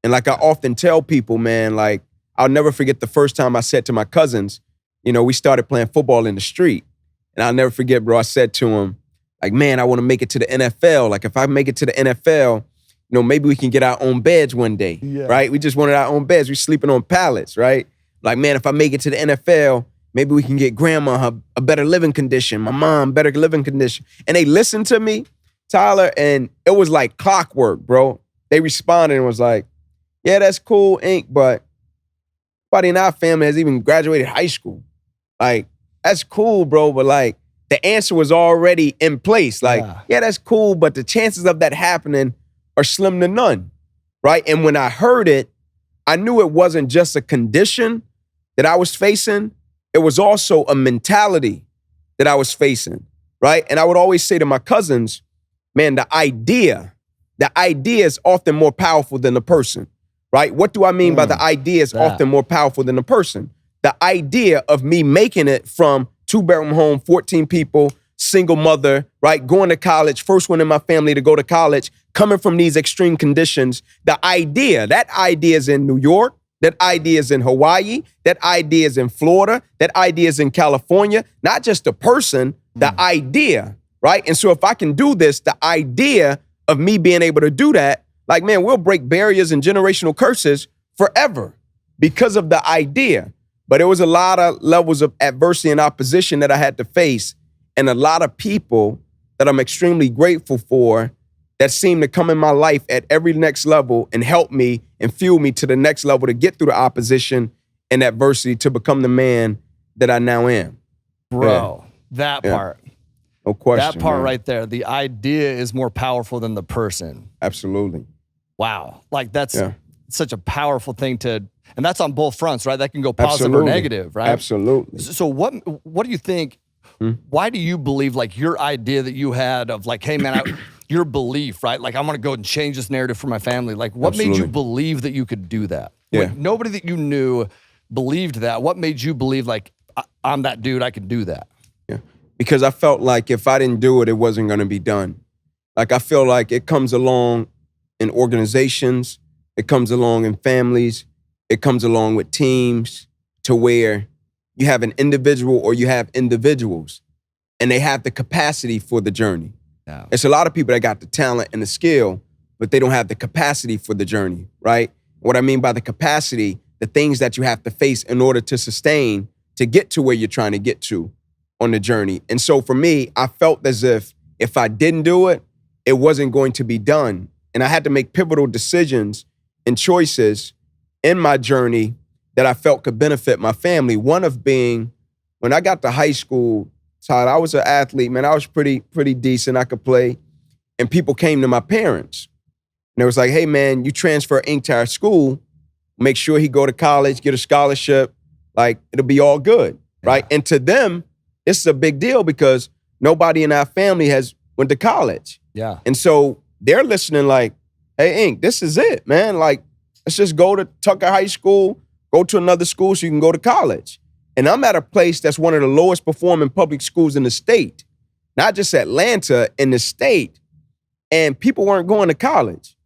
And like I often tell people, man, like I'll never forget the first time I said to my cousins, we started playing football in the street. And I'll never forget, bro, I said to him, like, man, I want to make it to the NFL. Like if I make it to the NFL, maybe we can get our own beds one day, right? We just wanted our own beds. We're sleeping on pallets, right? Like, man, if I make it to the NFL, maybe we can get grandma a better living condition, my mom better living condition. And they listened to me, Tyler, and it was like clockwork, bro. They responded and was like, yeah, that's cool, Ink, but nobody in our family has even graduated high school. Like, that's cool, bro, but like, the answer was already in place. Like, yeah, that's cool, but the chances of that happening are slim to none, right? And when I heard it, I knew it wasn't just a condition that I was facing. It was also a mentality that I was facing, right? And I would always say to my cousins, man, the idea is often more powerful than the person, right? What do I mean by the idea is often more powerful than the person? The idea of me making it from 2-bedroom home, 14 people, single mother, right? Going to college, first one in my family to go to college, coming from these extreme conditions. That idea is in New York. That idea is in Hawaii. That idea is in Florida. That idea is in California. Not just the person, the idea, right? And so if I can do this, the idea of me being able to do that, like, man, we'll break barriers and generational curses forever because of the idea. But there was a lot of levels of adversity and opposition that I had to face, and a lot of people that I'm extremely grateful for that seem to come in my life at every next level and help me and fuel me to the next level to get through the opposition and adversity to become the man that I now am. Bro, that part. No question. That part man. right there. The idea is more powerful than the person. Absolutely. Wow. Like that's such a powerful thing to, and that's on both fronts, right? That can go positive or negative, right? Absolutely. So what do you think, why do you believe like your idea that you had of like, hey man, your belief, right? Like I'm going to go and change this narrative for my family. Like what made you believe that you could do that? Yeah. Like, nobody that you knew believed that. What made you believe like, I'm that dude, I can do that? Yeah. Because I felt like if I didn't do it, it wasn't going to be done. Like I feel like it comes along in organizations, it comes along in families, it comes along with teams to where you have an individual or you have individuals and they have the capacity for the journey. Yeah. It's a lot of people that got the talent and the skill, but they don't have the capacity for the journey, right? What I mean by the capacity, the things that you have to face in order to sustain, to get to where you're trying to get to on the journey. And so for me, I felt as if I didn't do it, it wasn't going to be done. And I had to make pivotal decisions and choices in my journey that I felt could benefit my family. One of being, when I got to high school, Todd, I was an athlete, man. I was pretty decent. I could play. And people came to my parents. And they was like, hey, man, you transfer Ink to our school, make sure he go to college, get a scholarship. Like, it'll be all good, right? And to them, this is a big deal because nobody in our family has went to college. Yeah. And so they're listening like, hey, Ink, this is it, man. Like, let's just go to Tucker High School, go to another school so you can go to college. And I'm at a place that's one of the lowest performing public schools in the state, not just Atlanta, in the state. And people weren't going to college.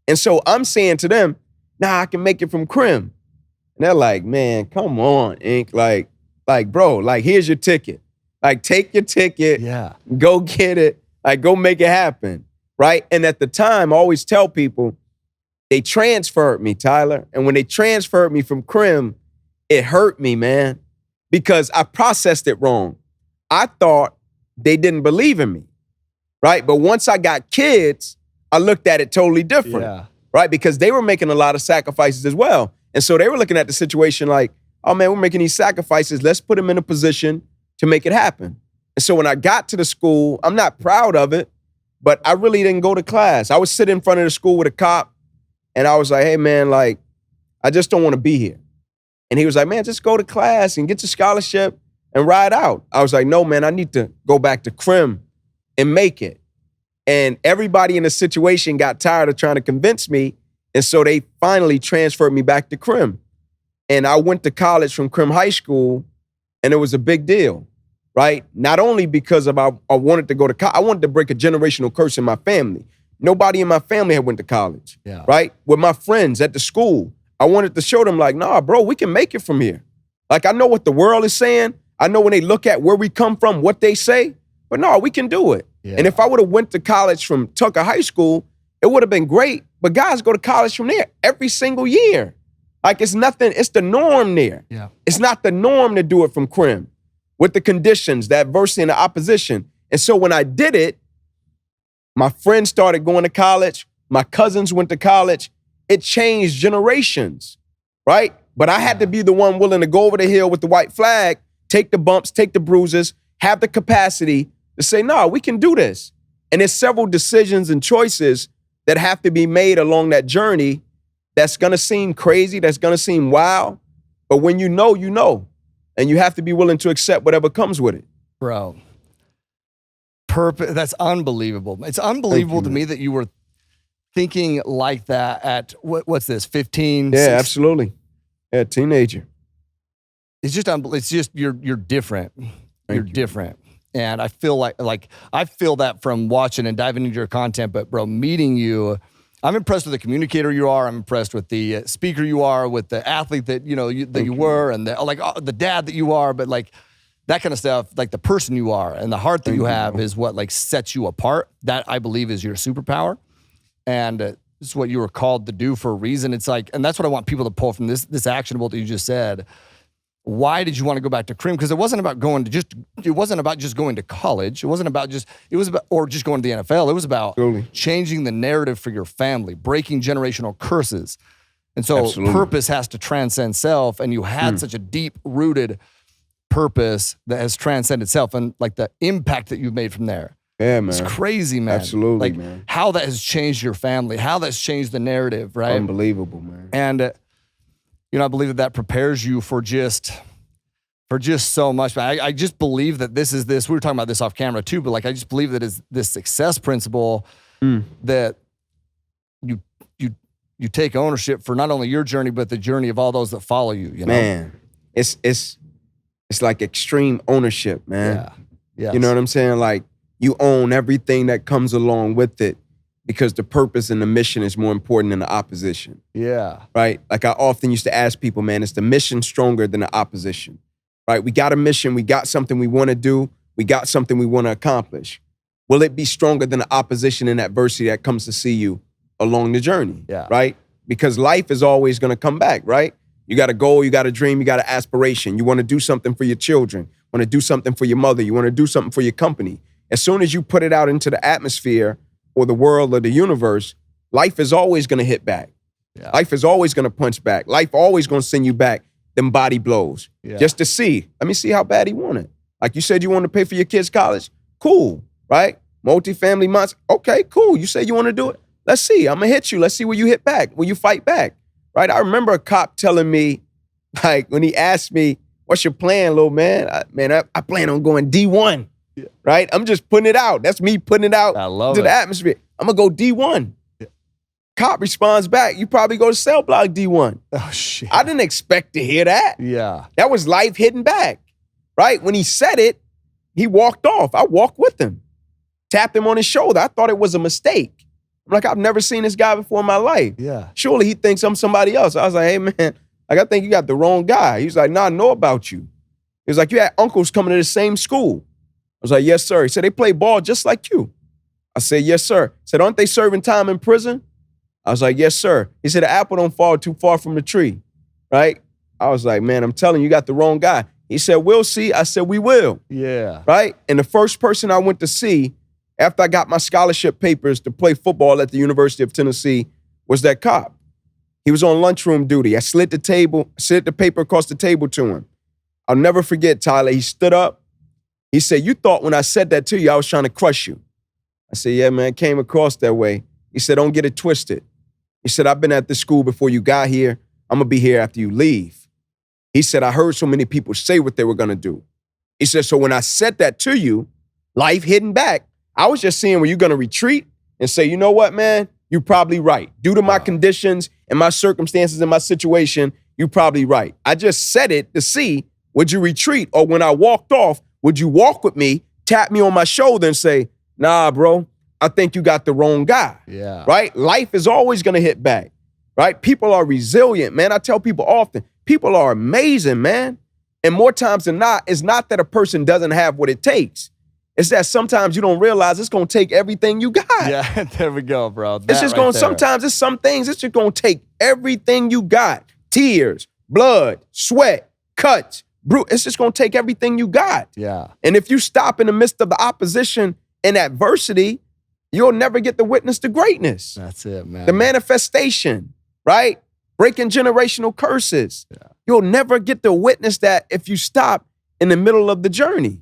And so I'm saying to them, nah, I can make it from Crim. And they're like, man, come on, Ink. Like, bro, like, here's your ticket. Like, take your ticket, go get it, like, go make it happen, right? And at the time, I always tell people, they transferred me, Tyler. And when they transferred me from Crim, it hurt me, man, because I processed it wrong. I thought they didn't believe in me, right? But once I got kids, I looked at it totally different, right? Because they were making a lot of sacrifices as well. And so they were looking at the situation like, oh man, we're making these sacrifices. Let's put them in a position to make it happen. And so when I got to the school, I'm not proud of it, but I really didn't go to class. I would sit in front of the school with a cop and I was like, hey man, like, I just don't want to be here. And he was like, man, just go to class and get your scholarship and ride out. I was like, no, man, I need to go back to Crim and make it. And everybody in the situation got tired of trying to convince me. And so they finally transferred me back to Crim. And I went to college from Crim High School, and it was a big deal, right? Not only because of I wanted to go to college, I wanted to break a generational curse in my family. Nobody in my family had went to college, Yeah. right? With my friends at the school, I wanted to show them like, nah, bro, we can make it from here. Like, I know what the world is saying. I know when they look at where we come from, what they say, but no, we can do it. Yeah. And if I would have went to college from Tucker High School, it would have been great. But guys go to college from there every single year. Like, it's nothing, it's the norm there. Yeah. It's not the norm to do it from Crim with the conditions, the adversity, and the opposition. And so when I did it, my friends started going to college. My cousins went to college. It changed generations, right? But I had to be the one willing to go over the hill with the white flag, take the bumps, take the bruises, have the capacity to say, no, we can do this. And there's several decisions and choices that have to be made along that journey that's going to seem crazy, that's going to seem wild. But when you know, you know. And you have to be willing to accept whatever comes with it. Bro. That's unbelievable. It's unbelievable to me that you were thinking like that at, what's this, 15? Yeah, 16? Absolutely. Yeah, teenager. It's just unbelievable. It's just, you're different. You're different. And I feel like I feel that from watching and diving into your content, but bro, meeting you, I'm impressed with the communicator you are. I'm impressed with the speaker you are, with the athlete that you were, and the dad that you are. But like that kind of stuff, like the person you are and the heart that you have is what like sets you apart. That I believe is your superpower, and this is what you were called to do for a reason. It's like, and that's what I want people to pull from this actionable that you just said. Why did you want to go back to Crim? Because it wasn't about just going to college. It was about just going to the NFL. It was about changing the narrative for your family, breaking generational curses. And so purpose has to transcend self. And you had such a deep rooted purpose that has transcended self, and like the impact that you've made from there. Yeah, man. It's crazy, man. Absolutely, like, man. How that has changed your family, how that's changed the narrative, right? Unbelievable, man. And I believe that prepares you for just so much. I just believe that this. We were talking about this off camera too, but like I just believe that is this success principle that you take ownership for not only your journey but the journey of all those that follow you. You know, man, it's like extreme ownership, man. Yeah, yes. You know what I'm saying? Like you own everything that comes along with it. Because the purpose and the mission is more important than the opposition. Yeah. Right? Like I often used to ask people, man, is the mission stronger than the opposition? Right? We got a mission. We got something we want to do. We got something we want to accomplish. Will it be stronger than the opposition and adversity that comes to see you along the journey? Yeah. Right? Because life is always going to come back, right? You got a goal, you got a dream, you got an aspiration. You want to do something for your children. You want to do something for your mother. You want to do something for your company. As soon as you put it out into the atmosphere, or the world or the universe, life is always going to hit back. Yeah. Life is always going to punch back. Life always going to send you back them body blows just to see. Let me see how bad he want it. Like you said, you want to pay for your kids' college? Cool, right? Multifamily mindset. Okay, cool. You say you want to do it? Let's see. I'm going to hit you. Let's see where you hit back, where you fight back, right? I remember a cop telling me, like when he asked me, what's your plan, little man? I plan on going D1. Yeah. Right? I'm just putting it out. That's me putting it out to the atmosphere. I'm going to go D1. Yeah. Cop responds back, you probably go to cell block D1. Oh, shit. I didn't expect to hear that. Yeah. That was life hitting back. Right? When he said it, he walked off. I walked with him. Tapped him on his shoulder. I thought it was a mistake. I'm like, I've never seen this guy before in my life. Yeah. Surely he thinks I'm somebody else. I was like, hey, man, like, I think you got the wrong guy. He's like, nah, I know about you. He was like, you had uncles coming to the same school. I was like, yes, sir. He said, they play ball just like you. I said, yes, sir. He said, aren't they serving time in prison? I was like, yes, sir. He said, the apple don't fall too far from the tree, right? I was like, man, I'm telling you, you got the wrong guy. He said, we'll see. I said, we will. Yeah. Right? And the first person I went to see after I got my scholarship papers to play football at the University of Tennessee was that cop. He was on lunchroom duty. I slid the paper across the table to him. I'll never forget, Tyler. He stood up. He said, you thought when I said that to you, I was trying to crush you. I said, yeah, man, it came across that way. He said, don't get it twisted. He said, I've been at this school before you got here. I'm going to be here after you leave. He said, I heard so many people say what they were going to do. He said, so when I said that to you, life hitting back, I was just seeing, were you going to retreat and say, you know what, man, you're probably right. Due to my conditions and my circumstances and my situation, you're probably right. I just said it to see, would you retreat? Or when I walked off, would you walk with me, tap me on my shoulder and say, nah, bro, I think you got the wrong guy. Yeah. Right? Life is always going to hit back. Right? People are resilient, man. I tell people often, people are amazing, man. And more times than not, it's not that a person doesn't have what it takes. It's that sometimes you don't realize it's going to take everything you got. Yeah, there we go, bro. It's just going to, sometimes it's some things, it's just going to take everything you got. Tears, blood, sweat, cuts, it's just going to take everything you got. Yeah. And if you stop in the midst of the opposition and adversity, you'll never get to witness the greatness. That's it, man. The manifestation, right? Breaking generational curses. Yeah. You'll never get to witness that if you stop in the middle of the journey.